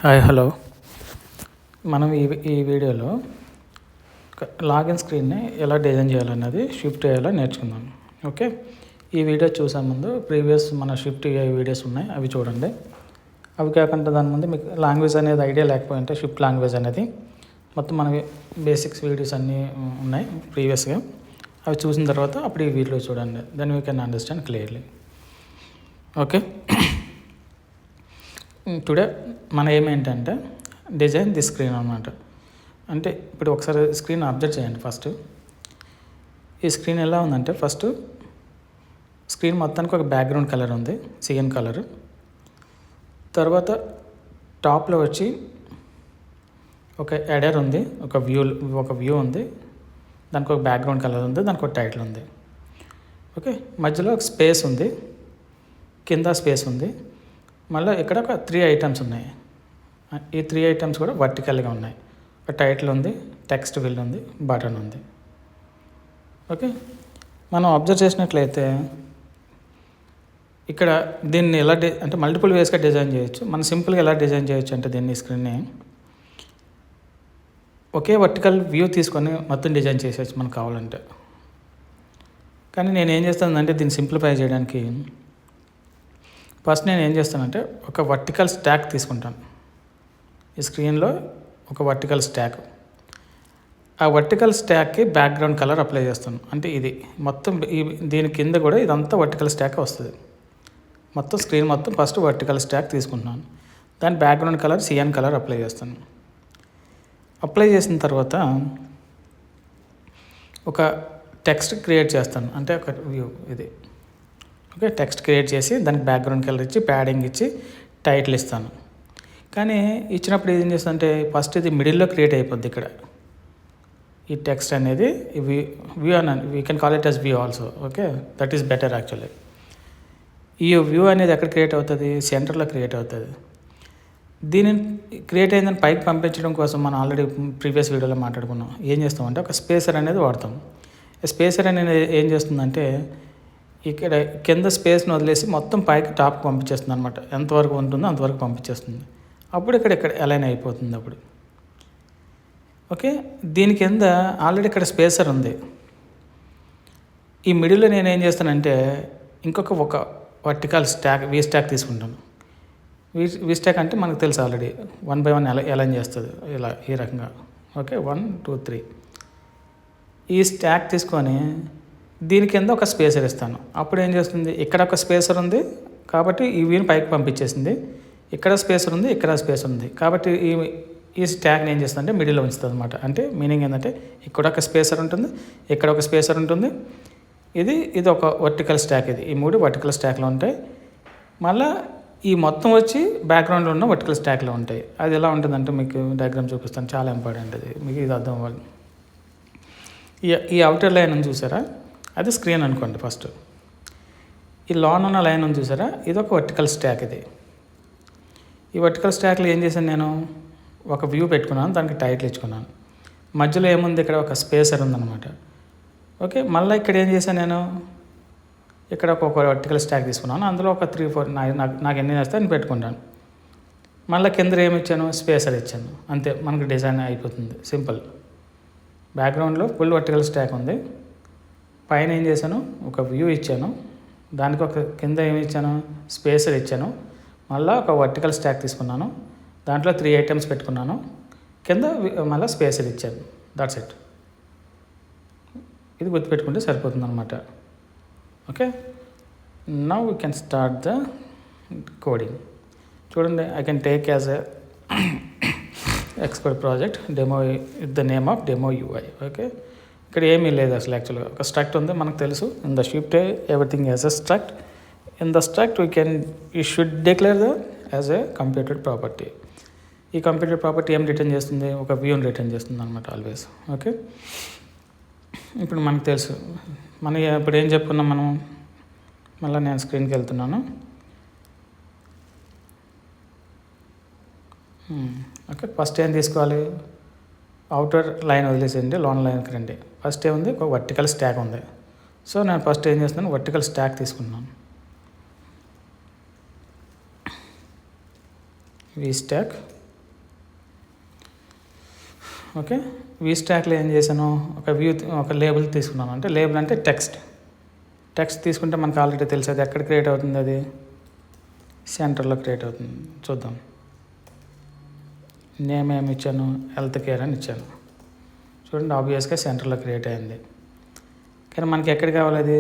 Hi hello. మనం ఈ వీడియోలో లాగిన్ స్క్రీన్ని ఎలా డిజైన్ చేయాలన్నది షిఫ్ట్ అయ్యేలా నేర్చుకుందాం. ఓకే, ఈ వీడియో చూసే ముందు ప్రీవియస్ మన షిఫ్ట్ అయ్యే వీడియోస్ ఉన్నాయి, అవి చూడండి. అవి కాకుండా దాని ముందు మీకు లాంగ్వేజ్ అనేది ఐడియా లేకపోయింటే షిఫ్ట్ లాంగ్వేజ్ అనేది మొత్తం మనకి బేసిక్స్ వీడియోస్ అన్నీ ఉన్నాయి ప్రీవియస్గా. అవి చూసిన తర్వాత అప్పుడు ఈ వీడియో చూడండి, then you can understand clearly. Okay, today మన ఏం ఏంటంటే డిజైన్ ది స్క్రీన్ అనమాట. అంటే ఇప్పుడు ఒకసారి స్క్రీన్ అబ్జర్వ్ చేయండి. ఫస్ట్ ఈ స్క్రీన్ ఎలా ఉందంటే, ఫస్ట్ స్క్రీన్ మొత్తానికి ఒక బ్యాక్గ్రౌండ్ కలర్ ఉంది, సిఎన్ కలర్. తర్వాత టాప్లో వచ్చి ఒక ఎడర్ ఉంది, ఒక వ్యూ ఉంది, దానికి ఒక బ్యాక్గ్రౌండ్ కలర్ ఉంది, దానికి ఒక టైటిల్ ఉంది. ఓకే, మధ్యలో ఒక స్పేస్ ఉంది, కింద స్పేస్ ఉంది. మళ్ళీ ఇక్కడ ఒక 3 ఐటమ్స్ ఉన్నాయి. ఈ 3 ఐటమ్స్ కూడా వర్టికల్గా ఉన్నాయి. ఒక టైటిల్ ఉంది, టెక్స్ట్ ఫీల్డ్ ఉంది, బటన్ ఉంది. ఓకే, మనం అబ్జర్వ్ చేసినట్లయితే ఇక్కడ దీన్ని ఎలా అంటే మల్టిపుల్ వేస్గా డిజైన్ చేయొచ్చు. మనం సింపుల్గా ఎలా డిజైన్ చేయొచ్చు అంటే దీన్ని స్క్రీన్ని ఒకే వర్టికల్ వ్యూ తీసుకొని మొత్తం డిజైన్ చేసేయచ్చు మనకు కావాలంటే. కానీ నేను ఏం చేస్తానంటే దీన్ని సింప్లిఫై చేయడానికి ఫస్ట్ నేను ఏం చేస్తానంటే ఒక వర్టికల్ స్టాక్ తీసుకుంటాను. ఈ స్క్రీన్లో ఒక వర్టికల్ స్టాక్, ఆ వర్టికల్ స్టాక్కి బ్యాక్గ్రౌండ్ కలర్ అప్లై చేస్తాను. అంటే ఇది మొత్తం దీని కింద కూడా ఇదంతా వర్టికల్ స్టాక్ వస్తుంది. మొత్తం స్క్రీన్ మొత్తం ఫస్ట్ వర్టికల్ స్టాక్ తీసుకుంటున్నాను. దాని background colour cyan colour apply చేస్తాను. అప్లై చేసిన తర్వాత ఒక టెక్స్ట్ క్రియేట్ చేస్తాను, అంటే ఒక వ్యూ ఇది. ఓకే, టెక్స్ట్ క్రియేట్ చేసి దానికి బ్యాక్గ్రౌండ్ కలర్ ఇచ్చి ప్యాడింగ్ ఇచ్చి టైటిల్ ఇస్తాను. కానీ ఇచ్చినప్పుడు ఏం చేస్తుందంటే ఫస్ట్ ఇది మిడిల్లో క్రియేట్ అయిపోద్ది. ఇక్కడ ఈ టెక్స్ట్ అనేది వ్యూ అని we can call it as view also. Okay, that is better actually. ఈ వ్యూ అనేది ఎక్కడ క్రియేట్ అవుతుంది? సెంటర్లో క్రియేట్ అవుతుంది. దీనిని క్రియేట్ అయిందని పైకి పంపించడం కోసం మనం ఆల్రెడీ ప్రీవియస్ వీడియోలో మాట్లాడుకున్నాం. ఏం చేస్తామంటే ఒక స్పేసర్ అనేది వాడతాం. స్పేసర్ అనేది ఏం చేస్తుందంటే ఇక్కడ కింద స్పేస్ని వదిలేసి మొత్తం పైకి టాప్కి పంపించేస్తుంది అనమాట. ఎంతవరకు ఉంటుందో అంతవరకు పంపించేస్తుంది. అప్పుడు ఇక్కడ అలైన్ అయిపోతుంది అప్పుడు. ఓకే, దీని కింద ఆల్రెడీ ఇక్కడ స్పేసర్ ఉంది. ఈ మిడిల్లో నేను ఏం చేస్తానంటే ఒక వర్టికల్ స్టాక్ వి స్టాక్ తీసుకుంటాను. వి స్టాక్ అంటే మనకు తెలుసు ఆల్రెడీ 1 by 1 అలైన్ చేస్తుంది ఇలా ఈ రకంగా. ఓకే, 1 2 3 ఈ స్టాక్ తీసుకొని దీని కింద ఒక స్పేసర్ ఇస్తాను. అప్పుడు ఏం చేస్తుంది, ఇక్కడ ఒక స్పేసర్ ఉంది కాబట్టి ఈ వ్యూని పైకి పంపించేసింది. ఇక్కడ స్పేసర్ ఉంది, ఇక్కడ స్పేసర్ ఉంది కాబట్టి ఈ స్టాక్ని ఏం చేస్తుంది అంటే మిడిల్లో ఉంచుతుంది అనమాట. అంటే మీనింగ్ ఏంటంటే ఇక్కడ ఒక స్పేసర్ ఉంటుంది, ఇక్కడ ఒక స్పేసర్ ఉంటుంది. ఇది ఒక వర్టికల్ స్టాక్. ఈ 3 వర్టికల్ స్టాక్లో ఉంటాయి. మళ్ళీ ఈ మొత్తం వచ్చి బ్యాక్గ్రౌండ్లో ఉన్న వర్టికల్ స్టాక్లో ఉంటాయి. అది ఎలా ఉంటుందంటే మీకు డయాగ్రామ్ చూపిస్తాను, చాలా ఇంపార్టెంట్ అది, మీకు ఇది అర్థం అవ్వాలి. ఈ అవుటర్ లైన్ అని చూసారా, అది స్క్రీన్ అనుకోండి. ఫస్ట్ ఈ లాన్ ఉన్న లైన్ ఉంది చూసారా, ఇది ఒక వర్టికల్ స్టాక్. ఈ వర్టికల్ స్టాక్లో ఏం చేశాను, నేను ఒక వ్యూ పెట్టుకున్నాను, దానికి టైటిల్ ఇచ్చుకున్నాను. మధ్యలో ఏముంది, ఇక్కడ ఒక స్పేసర్ ఉందన్నమాట. ఓకే, మళ్ళీ ఇక్కడ ఏం చేశాను, నేను ఇక్కడ ఒక వర్టికల్ స్టాక్ తీసుకున్నాను. అందులో ఒక 3 4 నాకు ఎన్ని వేస్తే నేను పెట్టుకుంటాను. మళ్ళీ కింద ఏమి ఇచ్చాను, స్పేసర్ ఇచ్చాను. అంతే, మనకు డిజైన్ అయిపోతుంది. సింపుల్. బ్యాక్గ్రౌండ్లో ఫుల్ వర్టికల్ స్టాక్ ఉంది. పైన ఏం చేశాను, ఒక వ్యూ ఇచ్చాను, దానికి ఒక కింద ఏమి ఇచ్చాను, స్పేసర్ ఇచ్చాను. మళ్ళీ ఒక వర్టికల్ స్టాక్ తీసుకున్నాను, దాంట్లో 3 ఐటమ్స్ పెట్టుకున్నాను, కింద మళ్ళీ స్పేసర్ ఇచ్చాను. That's it. ఇది గుర్తుపెట్టుకుంటే సరిపోతుంది అనమాట. Okay, now we can start the coding. చూడండి, I can take as a expert project demo with the name of demo UI. Okay, ఇక్కడ ఏమీ లేదు అసలు. యాక్చువల్గా ఒక స్ట్రక్ట్ ఉంది, మనకు తెలుసు. In the shift everything as a struct. In the struct you should declare as a computed property. ఈ కంప్యూటెడ్ ప్రాపర్టీ ఏం రిటర్న్ చేస్తుంది, ఒక వ్యూని రిటర్న్ చేస్తుంది అనమాట ఆల్వేస్. ఓకే, ఇప్పుడు మనకు తెలుసు. ఇప్పుడు ఏం చెప్పుకున్నాం మనం. మళ్ళీ నేను స్క్రీన్కి వెళ్తున్నాను. ఓకే, ఫస్ట్ ఏం తీసుకోవాలి, అవుటర్ లైన్ వదిలేసేయండి, లోన్ లైన్కి రండి. ఫస్ట్ ఏముంది, ఒక వర్టికల్ స్టాక్ ఉంది. సో నేను ఫస్ట్ ఏం చేస్తున్నాను, వర్టికల్ స్టాక్ తీసుకున్నాను. వి స్టాక్ ఓకే, వీ స్టాక్లో ఏం చేశాను, ఒక లేబుల్ తీసుకున్నాను. అంటే లేబుల్ అంటే టెక్స్ట్ తీసుకుంటే మనకు ఆల్రెడీ తెలుసు అది ఎక్కడ క్రియేట్ అవుతుంది, అది సెంటర్లో క్రియేట్ అవుతుంది. చూద్దాం. నేమ్ ఏమి ఇచ్చాను, హెల్త్ కేర్ అని ఇచ్చాను. చూడండి, ఆబ్వియస్గా సెంటర్లో క్రియేట్ అయింది. కానీ మనకి ఎక్కడ కావాలి, అది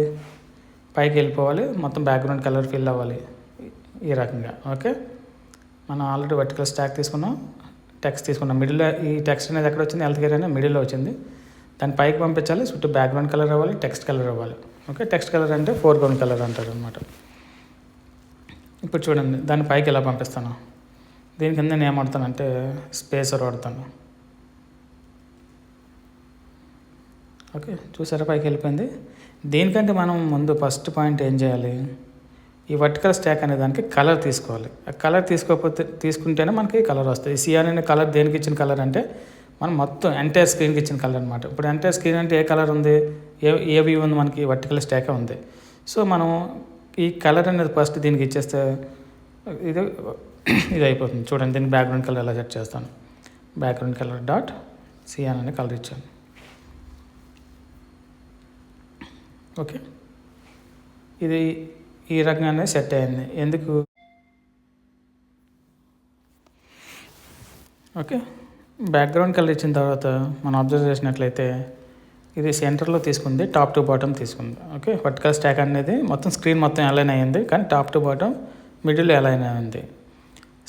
పైకి వెళ్ళిపోవాలి, మొత్తం బ్యాక్గ్రౌండ్ కలర్ ఫిల్ అవ్వాలి ఈ రకంగా. ఓకే, మనం ఆల్రెడీ వర్టికల్ స్టాక్ తీసుకున్నాం, టెక్స్ట్ తీసుకున్నాం. మిడిల్లో ఈ టెక్స్ట్ అనేది ఎక్కడ వచ్చింది, హెల్త్ కేర్ అనేది మిడిల్లో వచ్చింది. దాన్ని పైకి పంపించాలి, చుట్టూ బ్యాక్గ్రౌండ్ కలర్ అవ్వాలి, టెక్స్ట్ కలర్ అవ్వాలి. ఓకే, టెక్స్ట్ కలర్ అంటే ఫోర్గ్రౌండ్ కలర్ అంటారు అనమాట. ఇప్పుడు చూడండి, దాన్ని పైకి ఎలా పంపిస్తాను. దీని కింద నేను ఏమడతానంటే స్పేసర్ వాడతాను. ఓకే, చూసారా పైకి వెళ్ళిపోయింది. దీనికంటే మనం ముందు ఫస్ట్ పాయింట్ ఏం చేయాలి, ఈ వర్టికల్ స్టాక్ అనే దానికి కలర్ తీసుకోవాలి. ఆ కలర్ తీసుకుంటేనే మనకి కలర్ వస్తుంది. ఈ సియాన్ అనే కలర్ దేనికి ఇచ్చిన కలర్ అంటే మనం మొత్తం ఎంటైర్ స్క్రీన్కి ఇచ్చిన కలర్ అనమాట. ఇప్పుడు ఎంటైర్ స్క్రీన్ అంటే ఏ కలర్ ఉంది, ఏ వ్యూ ఉంది, మనకి వర్టికల్ స్టాకే ఉంది. సో మనం ఈ కలర్ అనేది ఫస్ట్ దీనికి ఇచ్చేస్తే ఇది అయిపోతుంది. చూడండి, దీనికి బ్యాక్గ్రౌండ్ కలర్ ఎలా సెట్ చేస్తాను. బ్యాక్గ్రౌండ్ కలర్ డాట్ సియాన్ అనే కలర్ ఇచ్చాను. ఓకే, ఇది ఈ రకంగానే సెట్ అయింది. ఎందుకు, ఓకే, బ్యాక్గ్రౌండ్ కలర్ ఇచ్చిన తర్వాత మనం అబ్జర్వ్ చేసినట్లయితే ఇది సెంటర్లో తీసుకుంది, టాప్ టు బాటమ్ తీసుకుంది. ఓకే, వర్టికల్ స్టాక్ అనేది మొత్తం స్క్రీన్ మొత్తం అలైన్ అయ్యింది, కానీ టాప్ టు బాటమ్ మిడిల్లో అలైన్ అయింది.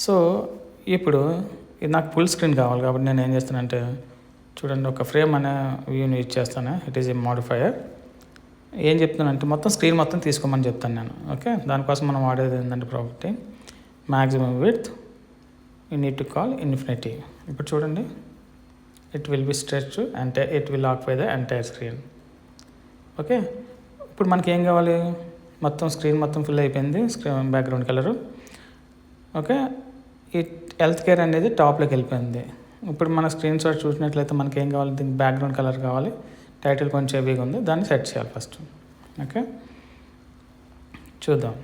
సో ఇప్పుడు ఇది నాకు ఫుల్ స్క్రీన్ కావాలి కాబట్టి నేను ఏం చేస్తానంటే చూడండి, ఒక ఫ్రేమ్ అనే వ్యూని యూజ్ చేస్తాను. It is a modifier. ఏం చెప్తానంటే మొత్తం స్క్రీన్ మొత్తం తీసుకోమని చెప్తాను నేను. ఓకే, దానికోసం మనం వాడేది ఏంటంటే property maximum width you need to call infinity. ఇప్పుడు చూడండి, ఇట్ విల్ బి స్ట్రెచ్ అంటే it will occupy the entire screen. Okay, ఇప్పుడు మనకి ఏం కావాలి, మొత్తం స్క్రీన్ మొత్తం ఫిల్ అయిపోయింది, స్క్రీన్ బ్యాక్గ్రౌండ్ కలరు. ఓకే, ఈ హెల్త్ కేర్ అనేది టాప్లోకి వెళ్ళిపోయింది. ఇప్పుడు మన స్క్రీన్ షాట్ చూసినట్లయితే మనకి ఏం కావాలి, దీనికి బ్యాక్గ్రౌండ్ కలర్ కావాలి, టైటిల్ కొంచెం హెవీగా ఉంది, దాన్ని సెట్ చేయాలి ఫస్ట్. ఓకే, చూద్దాం.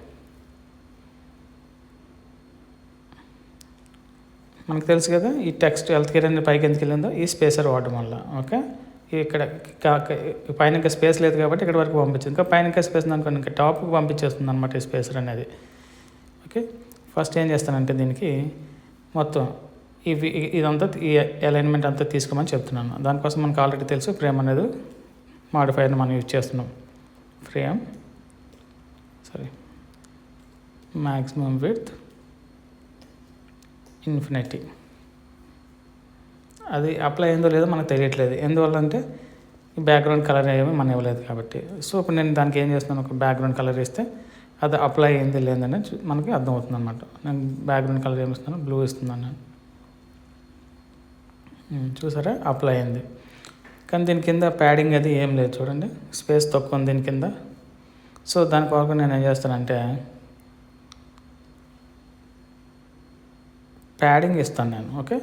మనకు తెలుసు కదా, ఈ టెక్స్ట్ హెల్త్ కేర్ అనేది పైకి ఎందుకు వెళ్ళిందో ఈ స్పేసర్ వాడడం వల్ల. ఓకే, ఇక్కడ పైన ఇంకా స్పేస్ లేదు కాబట్టి ఇక్కడ వరకు పంపించింది. ఇంకా పైన ఇంకా స్పేస్ ఉందనుకోండి, ఇంకా టాప్కి పంపించేస్తుంది అనమాట ఈ స్పేసర్ అనేది. ఓకే, ఫస్ట్ ఏం చేస్తానంటే దీనికి మొత్తం ఇదంతా ఈ అలైన్మెంట్ అంతా తీసుకోమని చెప్తున్నాను. దానికోసం మనకు ఆల్రెడీ తెలుసు, ఫ్రేమ్ అనేది మాడిఫైయర్ని మనం యూజ్ చేస్తున్నాం. Frame maximum width infinity. అది అప్లై అయిందో లేదో మనకు తెలియట్లేదు. ఎందువల్ల అంటే ఈ బ్యాక్గ్రౌండ్ కలర్ ఏమీ మనం ఇవ్వలేదు కాబట్టి. సో ఇప్పుడు నేను దానికి ఏం చేస్తున్నాను, ఒక బ్యాక్గ్రౌండ్ కలర్ ఇస్తే అది అప్లై అయింది లేదని మనకి అర్థమవుతుంది అనమాట. నేను బ్యాక్గ్రౌండ్ కలర్ ఏమి ఇస్తున్నాను, బ్లూ ఇస్తున్నాను నేను. చూసారా, అప్లై అయింది. కానీ దీని కింద ప్యాడింగ్ అది ఏం లేదు, చూడండి, స్పేస్ తక్కువ ఉంది దీని కింద. సో దాని కొరకు నేను ఏం చేస్తానంటే ప్యాడింగ్ ఇస్తాను నేను. ఓకే,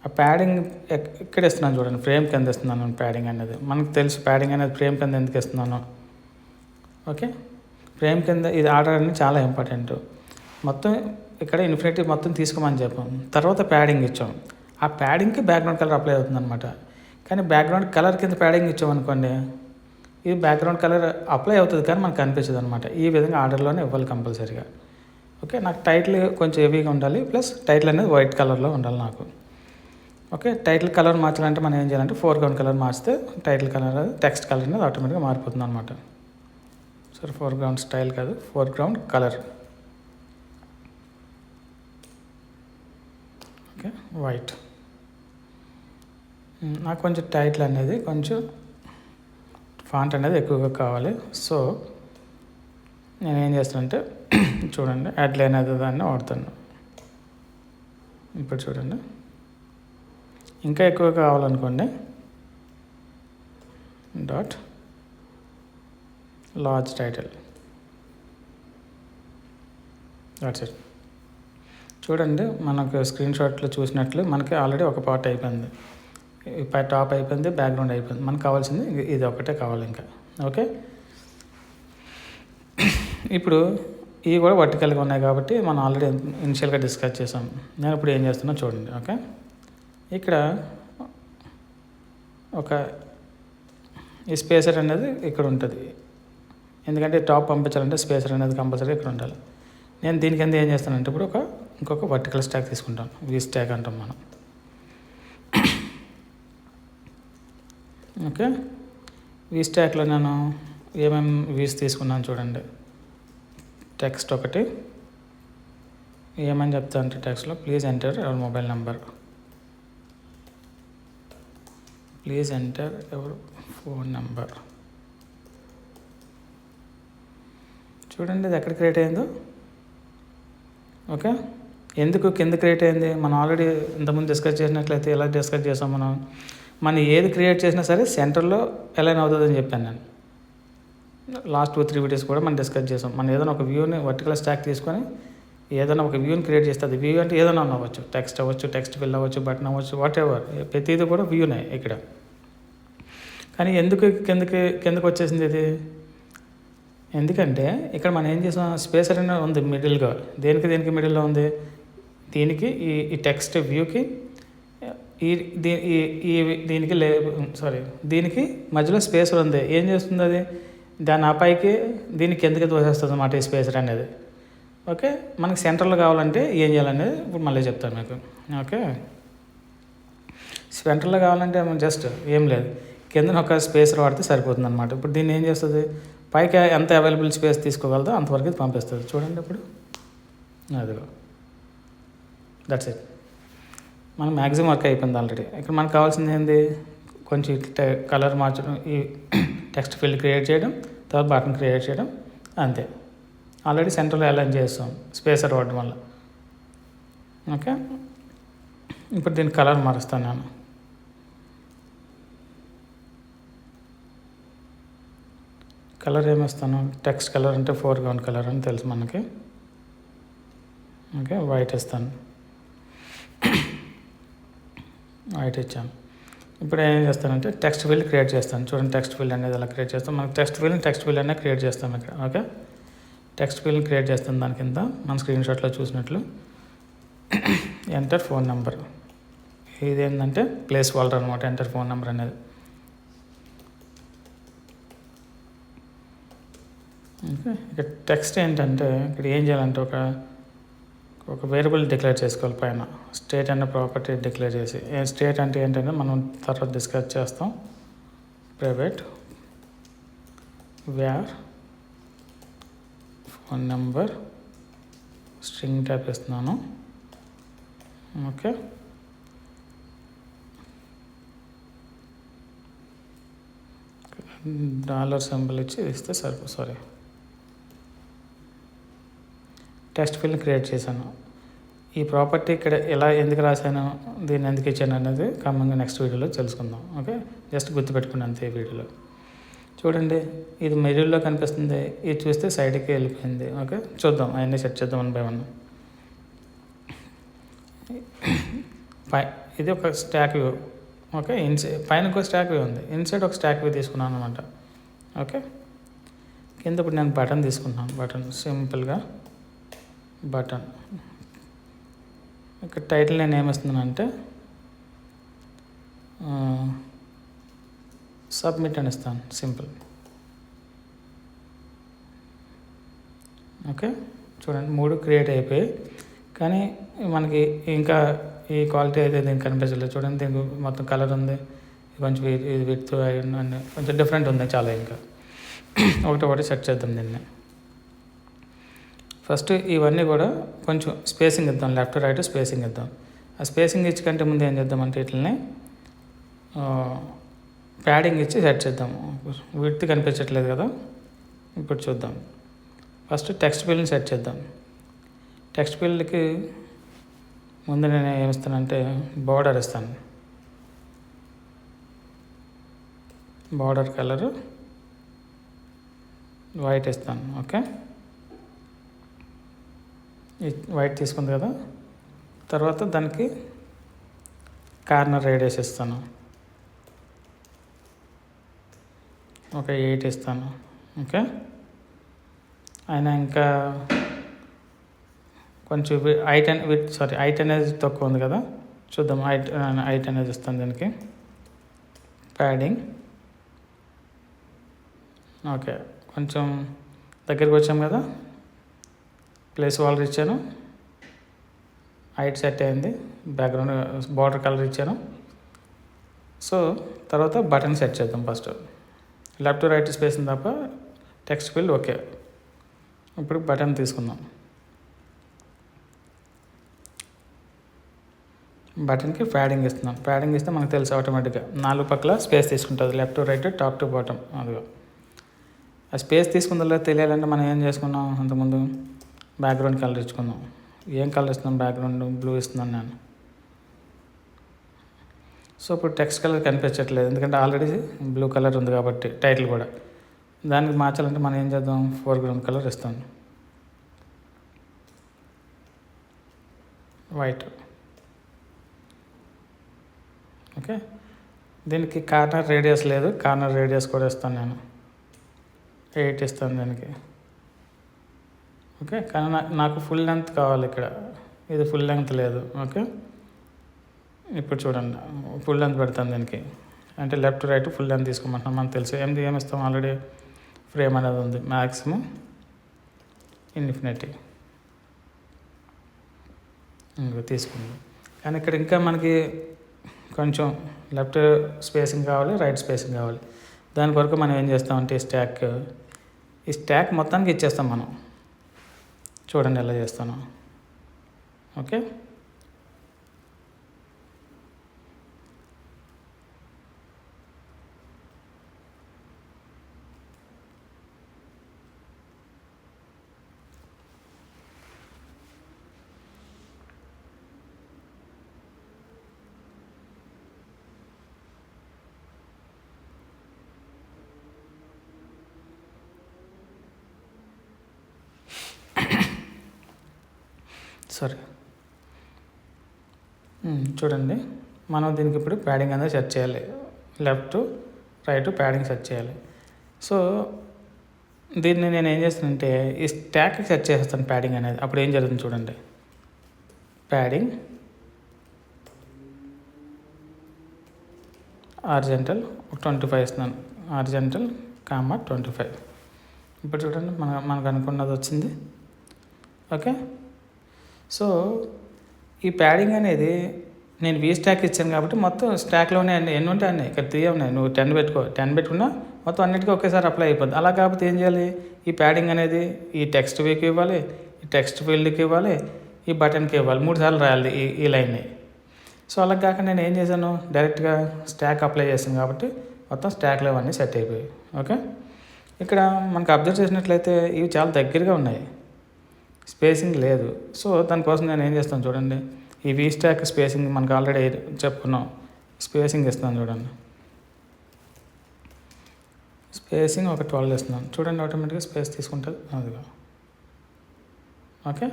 ఆ ప్యాడింగ్ ఎక్కడ ఇస్తున్నాను చూడండి, ఫ్రేమ్ కింద ఇస్తున్నాను ప్యాడింగ్ అనేది. మనకు తెలుసు ప్యాడింగ్ అనేది ఫ్రేమ్ కింద ఎందుకు ఇస్తున్నాను. ఓకే, ఫ్రేమ్ కింద ఇది ఆర్డర్ అనేది చాలా ఇంపార్టెంట్. మొత్తం ఇక్కడ ఇన్ఫినిటీ మొత్తం తీసుకోమని చెప్పాం, తర్వాత ప్యాడింగ్ ఇచ్చాం. ఆ ప్యాడింగ్కి బ్యాక్గ్రౌండ్ కలర్ అప్లై అవుతుంది అనమాట. కానీ బ్యాక్గ్రౌండ్ కలర్ కింద ప్యాడింగ్ ఇచ్చామనుకోండి, ఇది బ్యాక్గ్రౌండ్ కలర్ అప్లై అవుతుంది కానీ మనకు కనిపించదు అనమాట. ఈ విధంగా ఆర్డర్లోనే ఇవ్వాలి కంపల్సరీగా. ఓకే, నాకు టైటిల్ కొంచెం హెవీగా ఉండాలి, ప్లస్ టైటిల్ అనేది వైట్ కలర్లో ఉండాలి నాకు. ఓకే, టైటిల్ కలర్ మార్చాలంటే మనం ఏం చేయాలంటే ఫోర్గ్రౌండ్ కలర్ మార్చితే టైటిల్ కలర్ టెక్స్ట్ కలర్ అనేది ఆటోమేటిక్గా మారిపోతుంది అనమాట. సరే, ఫోర్గ్రౌండ్ స్టైల్ కాదు, ఫోర్గ్రౌండ్ కలర్. Okay, white. నాకు కొంచెం టైటిల్ అనేది కొంచెం ఫాంట్ అనేది ఎక్కువగా కావాలి. సో నేను ఏం చేస్తానంటే చూడండి, హెడ్లైన్ అనేది దాన్ని వాడతాను. ఇప్పుడు చూడండి, ఇంకా ఎక్కువ కావాలనుకోండి dot large title. That's it. చూడండి, మనకు స్క్రీన్ షాట్లో చూసినట్లు మనకి ఆల్రెడీ ఒక పార్ట్ అయిపోయింది, టాప్ అయిపోయింది, బ్యాక్గ్రౌండ్ అయిపోయింది. మనకు కావాల్సింది ఇది ఒకటే కావాలి ఇంకా. ఓకే, ఇప్పుడు ఇవి కూడా వర్టికల్గా ఉన్నాయి కాబట్టి మనం ఆల్రెడీ ఇనిషియల్గా డిస్కస్ చేసాం. నేను ఇప్పుడు ఏం చేస్తున్నా చూడండి. ఓకే, ఇక్కడ ఒక ఈ స్పేసర్ అనేది ఇక్కడ ఉంటుంది, ఎందుకంటే టాప్ పంపించాలంటే స్పేసర్ అనేది కంపల్సరీ ఇక్కడ ఉండాలి. నేను దీని కింద ఏం చేస్తానంటే ఇప్పుడు ఇంకొక వర్టికల్ స్టాక్ తీసుకుంటాను, వీ స్టాక్ అంటాం మనం. ఓకే, వీ స్టాక్లో నేను ఏమేమి వీస్ తీసుకున్నాను చూడండి. టెక్స్ట్ ఒకటి, ఏమని చెప్తా అంటే టెక్స్ట్లో please enter your mobile number, please enter your phone number. చూడండి ఇది ఎక్కడ క్రియేట్ అయిందో. ఓకే, ఎందుకు కింద క్రియేట్ అయింది? మనం ఆల్రెడీ ఇంతకుముందు డిస్కస్ చేసినట్లయితే ఎలా డిస్కస్ చేసాం మనం ఏది క్రియేట్ చేసినా సరే సెంటర్లో అలైన్ అవుతుందని చెప్పాను నేను. లాస్ట్ 2-3 వీడియోస్ కూడా మనం డిస్కస్ చేసాం. మనం ఏదైనా ఒక వ్యూని వర్టికల్ స్టాక్ తీసుకొని ఏదైనా ఒక వ్యూని క్రియేట్ చేస్తుంది. వ్యూ అంటే ఏదైనా అవ్వచ్చు, టెక్స్ట్ అవ్వచ్చు, టెక్స్ట్ ఫిల్ అవ్వచ్చు, బటన్ అవ్వచ్చు, వాట్ ఎవర్, ప్రతిదీ కూడా వ్యూనే ఇక్కడ. కానీ ఎందుకు కిందకి వచ్చేసింది ఇది? ఎందుకంటే ఇక్కడ మనం ఏం చేసాం, స్పేసర్ అనేది ఉంది మిడిల్గా. దేనికి మిడిల్లో ఉంది? దీనికి ఈ టెక్స్ట్ వ్యూకి దీనికి దీనికి మధ్యలో స్పేసర్ ఉంది. ఏం చేస్తుంది అది? దాని పైకి దీనికి కిందకి దోసేస్తుంది అన్నమాట ఈ స్పేసర్ అనేది. ఓకే, మనకి సెంటర్లో కావాలంటే ఏం చేయాలనేది ఇప్పుడు మళ్ళీ చెప్తాను మీకు. ఓకే, సెంటర్లో కావాలంటే జస్ట్ ఏం లేదు, కింద ఒక స్పేసర్ వాడితే సరిపోతుంది అనమాట. ఇప్పుడు దీన్ని ఏం చేస్తుంది, పైకి ఎంత అవైలబుల్ స్పేస్ తీసుకోగలదో అంతవరకు ఇది పంపిస్తుంది. చూడండి ఇప్పుడు అదిగో, దట్స్ ఇట్. మనం మ్యాక్సిమం వర్క్ అయిపోయింది ఆల్రెడీ. ఇక్కడ మనకు కావాల్సింది ఏంది, కొంచెం కలర్ మార్చడం, ఈ టెక్స్ట్ ఫీల్డ్ క్రియేట్ చేయడం, తర్వాత బటన్ క్రియేట్ చేయడం, అంతే. ఆల్రెడీ సెంటర్లో అలైన్ చేస్తాం స్పేసర్ వాడడం వల్ల. ఓకే, ఇప్పుడు దీని కలర్ మారుస్తాను నేను. కలర్ ఏమిస్తాను, టెక్స్ట్ కలర్ అంటే ఫోర్గ్రౌండ్ కలర్ అని తెలుసు మనకి. ఓకే, వైట్ ఇస్తాను, వైట్ ఇచ్చాను. ఇప్పుడు ఏం చేస్తానంటే టెక్స్ట్ ఫీల్డ్ క్రియేట్ చేస్తాను. చూడండి టెక్స్ట్ ఫీల్డ్ అనేది ఎలా క్రియేట్ చేస్తాం. మనకి టెక్స్ట్ ఫీల్డ్ అనేది క్రియేట్ చేస్తాం ఇక్కడ. ఓకే, టెక్స్ట్ ఫీల్డ్ క్రియేట్ చేస్తాను. దాని కింద మన స్క్రీన్ షాట్లో చూసినట్లు ఎంటర్ ఫోన్ నెంబర్, ఇది ఏంటంటే ప్లేస్ హోల్డర్ అనమాట. ఎంటర్ ఫోన్ నెంబర్ అనేది. ఓకే, ఇక్కడ టెక్స్ట్ ఏంటంటే ఇక్కడ ఏం చేయాలంటే ఒక వేరియబుల్ డిక్లేర్ చేసుకోవాలి పైన. స్టేట్ అనే ప్రాపర్టీ డిక్లేర్ చేసి, స్టేట్ అంటే ఏంటంటే మనం తర్వాత డిస్కస్ చేస్తాం. Private var phone number string type ఇస్తున్నాను. ఓకే, డాలర్ సింబల్ ఇచ్చి ఇస్తే సరిపో. టెక్స్ట్ ఫీల్డ్ క్రియేట్ చేశాను. ఈ ప్రాపర్టీ ఇక్కడ ఎందుకు రాశాను, దీన్ని ఎందుకు ఇచ్చాను అనేది కామన్గా నెక్స్ట్ వీడియోలో తెలుసుకుందాం. ఓకే, జస్ట్ గుర్తుపెట్టుకుని అంతే ఈ వీడియోలో. చూడండి ఇది మిడిల్లో కనిపిస్తుంది, ఇది చూస్తే సైడ్కి వెళ్ళిపోయింది. ఓకే, చూద్దాం అవన్నీ సెట్ చేద్దాం 1 by 1. ఇది ఒక స్టాక్ వ్యూ. ఓకే, పైన ఒక స్టాక్ వ్యూ ఉంది, ఇన్సైడ్ ఒక స్టాక్ వ్యూ తీసుకున్నాను అనమాట. ఓకే, కింద ఇప్పుడు నేను బటన్ తీసుకున్నాను. బటన్ సింపుల్గా బటన్. ఇక్కడ టైటిల్ నేను ఏమిస్తున్నానంటే సబ్మిట్ అని ఇస్తాను, సింపుల్. ఓకే, చూడండి 3 క్రియేట్ అయిపోయాయి. కానీ మనకి ఇంకా ఈ క్వాలిటీ అయితే దీనికి కనిపించలేదు. చూడండి దీనికి మొత్తం కలర్ ఉంది, కొంచెం ఇది విత్ అన్నీ కొంచెం డిఫరెంట్ ఉంది చాలా. ఇంకా ఒకటి సెట్ చేద్దాం దీన్ని. ఫస్ట్ ఇవన్నీ కూడా కొంచెం స్పేసింగ్ ఇద్దాం, లెఫ్ట్ రైట్ స్పేసింగ్ ఇద్దాం. ఆ స్పేసింగ్ ఇచ్చి కంటే ముందు ఏం చేద్దామంటే వీటిని ప్యాడింగ్ ఇచ్చి సెట్ చేద్దాము. విడ్త్ కనిపించట్లేదు కదా, ఇప్పుడు చూద్దాం. ఫస్ట్ టెక్స్ట్ ఫీల్డ్ని సెట్ చేద్దాం. టెక్స్ట్ ఫీల్డ్కి ముందు నేను ఏమిస్తానంటే బార్డర్ ఇస్తాను. బార్డర్ కలరు వైట్ ఇస్తాను. ఓకే, వైట్ తీసుకుంది కదా, తర్వాత దానికి కార్నర్ రేడియస్ ఇస్తాను. ఒక 8 ఇస్తాను. ఓకే, అయినా ఇంకా కొంచెం హైట్ అనేది తక్కువ ఉంది కదా, చూద్దాం. హైట్ అనేది ఇస్తాను దీనికి ప్యాడింగ్. ఓకే, కొంచెం దగ్గరికి వచ్చాం కదా, ప్లేస్ వాల్డర్ ఇచ్చాను, హైట్ సెట్ అయింది, బ్యాక్గ్రౌండ్ బార్డర్ కలర్ ఇచ్చాను. సో తర్వాత బటన్ సెట్ చేద్దాం. ఫస్ట్ లెఫ్ట్ రైట్ స్పేసింగ్ తప్ప టెక్స్ట్ ఫీల్డ్ ఓకే. ఇప్పుడు బటన్ తీసుకుందాం. బటన్కి ప్యాడింగ్ ఇస్తున్నాం. ప్యాడింగ్ ఇస్తే మనకు తెలుసు ఆటోమేటిక్గా 4 పక్కల స్పేస్ తీసుకుంటుంది, left right top to bottom. అదిగో ఆ స్పేస్ తీసుకుందో తెలియాలంటే మనం ఏం చేసుకున్నాం, అంతకుముందు బ్యాక్గ్రౌండ్ కలర్ ఇచ్చుకుందాం. ఏం కలర్ ఇస్తున్నాం, బ్యాక్గ్రౌండ్ బ్లూ ఇస్తున్నాను నేను. సో ఇప్పుడు టెక్స్ట్ కలర్ కనిపించట్లేదు, ఎందుకంటే ఆల్రెడీ బ్లూ కలర్ ఉంది కాబట్టి టైటిల్ కూడా. దానికి మార్చాలంటే మనం ఏం చేద్దాం, ఫోర్గ్రౌండ్ కలర్ ఇస్తాను, వైట్. ఓకే, దీనికి కార్నర్ రేడియస్ లేదు, కార్నర్ రేడియస్ కూడా ఇస్తాను నేను, 8 ఇస్తాను దీనికి. ఓకే, కానీ నాకు ఫుల్ లెంత్ కావాలి ఇక్కడ, ఇది ఫుల్ లెంత్ లేదు. ఓకే, ఇప్పుడు చూడండి ఫుల్ లెంత్ పెడతాను దీనికి, అంటే లెఫ్ట్ రైట్ ఫుల్ లెంత్ తీసుకోమంటున్నాం. మనకు తెలుసు ఏం ఇస్తాం, ఆల్రెడీ ఫ్రేమ్ అనేది ఉంది, మ్యాక్సిమం ఇన్ఫినిటీ ఇంకా తీసుకుంది. కానీ ఇక్కడ ఇంకా మనకి కొంచెం లెఫ్ట్ స్పేసింగ్ కావాలి, రైట్ స్పేసింగ్ కావాలి. దాని కొరకు మనం ఏం చేస్తామంటే ఈ స్టాక్ మొత్తానికి ఇచ్చేస్తాం మనం. చూడండి ఎలా చేస్తాను. ఓకే, సరే చూడండి, మనం దీనికి ఇప్పుడు ప్యాడింగ్ అనేది సెట్ చేయాలి, లెఫ్ట్ రైట్ ప్యాడింగ్ సెట్ చేయాలి. సో దీన్ని నేను ఏం చేస్తానంటే ఈ స్టాక్కి సెట్ చేస్తాను ప్యాడింగ్ అనేది. అప్పుడు ఏం జరుగుతుంది చూడండి, ప్యాడింగ్ హారిజాంటల్ 25 ఇస్తున్నాను, హారిజాంటల్ 25. ఇప్పుడు చూడండి మనకు అనుకున్నది వచ్చింది. ఓకే, సో ఈ ప్యాడింగ్ అనేది నేను వీ స్టాక్ ఇచ్చాను కాబట్టి మొత్తం స్టాక్లోనే ఎన్ని ఉంటాయి అన్నీ, ఇక్కడ 3 ఉన్నాయి. నువ్వు 10 పెట్టుకో, 10 పెట్టుకున్నా మొత్తం అన్నిటికీ ఒకేసారి అప్లై అయిపోద్ది. అలా కాకపోతే ఏం చేయాలి, ఈ ప్యాడింగ్ అనేది ఈ టెక్స్ట్ వీకి ఇవ్వాలి, ఈ టెక్స్ట్ ఫీల్డ్కి ఇవ్వాలి, ఈ బటన్కి ఇవ్వాలి, 3 సార్లు రాయాలి ఈ లైన్ని. సో అలా కాక నేను ఏం చేశాను, డైరెక్ట్గా స్టాక్ అప్లై చేశాను కాబట్టి మొత్తం స్టాక్లో అవన్నీ సెట్ అయిపోయాయి. ఓకే, ఇక్కడ మనకు అబ్జర్వ్ చేసినట్లయితే ఇవి చాలా దగ్గరగా ఉన్నాయి, స్పేసింగ్ లేదు. సో దానికోసం నేను ఏం చేస్తాను చూడండి, ఈ వీ స్టాక్ స్పేసింగ్ మనకు ఆల్రెడీ చెప్పుకున్నాం, స్పేసింగ్ ఇస్తున్నాను చూడండి, స్పేసింగ్ ఒక 12 ఇస్తున్నాను. చూడండి ఆటోమేటిక్గా స్పేస్ తీసుకుంటుంది అదిగా. ఓకే,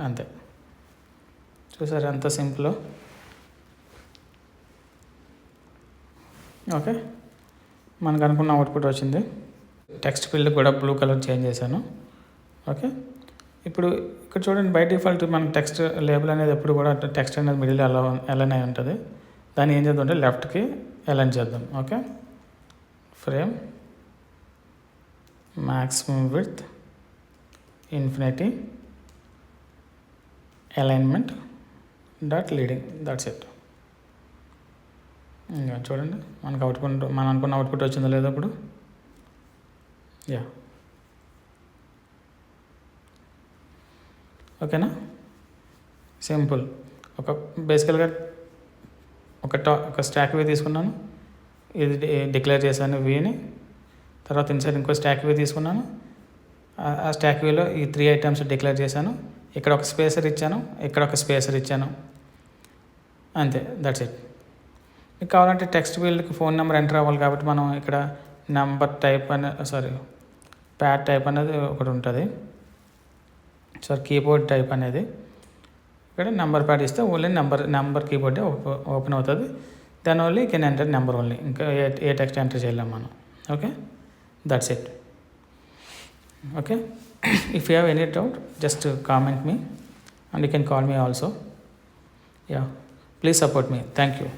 అంతే, చూసారు ఎంత సింపుల్. ఓకే, మనకు అనుకున్న అవుట్పుట్ వచ్చింది. టెక్స్ట్ ఫీల్డ్ కూడా బ్లూ కలర్ చేంజ్ చేశాను. ఓకే, ఇప్పుడు ఇక్కడ చూడండి బై డిఫాల్ట్ మనకి టెక్స్ట్ లేబుల్ అనేది ఎప్పుడు కూడా టెక్స్ట్ అనేది మిడిల్ అలైన్ అయి ఉంటుంది. దాన్ని ఏం చేద్దాం అంటే లెఫ్ట్కి అలైన్ చేద్దాం. Okay, frame maximum width infinity alignment dot leading, that's it. ఇంకా చూడండి మనకు అవుట్పుట్, మనం అనుకున్న అవుట్పుట్ వచ్చిందో లేదో ఇప్పుడు. యా, ఓకేనా, సింపుల్. బేసికల్గా ఒక స్టాక్ వే తీసుకున్నాను, ఇది డిక్లేర్ చేశాను వీని, తర్వాత ఇన్సైడ్ ఇంకో స్టాక్ వే తీసుకున్నాను, ఆ స్టాక్ వేలో ఈ 3 ఐటమ్స్ డిక్లేర్ చేశాను. ఇక్కడ ఒక స్పేసర్ ఇచ్చాను, ఇక్కడ ఒక స్పేసర్ ఇచ్చాను, అంతే, దట్స్ ఇట్. మీకు కావాలంటే టెక్స్ట్ ఫీల్డ్కి ఫోన్ నెంబర్ ఎంటర్ అవ్వాలి కాబట్టి మనం ఇక్కడ నెంబర్ టైప్ ప్యాడ్ టైప్ అనేది ఒకటి ఉంటుంది, కీబోర్డ్ టైప్ అనేది. ఇక్కడ నెంబర్ ప్యాడ్ ఇస్తే ఓన్లీ నెంబర్ కీబోర్డే ఓపెన్ అవుతుంది. దాని only can enter number only, ఇంకా ఏ టెక్స్ట్ ఎంటర్ చేయలేము మనం. Okay, that's it. Okay, if you have any doubt just comment me and you can call me also. Yeah, please support me. Thank you.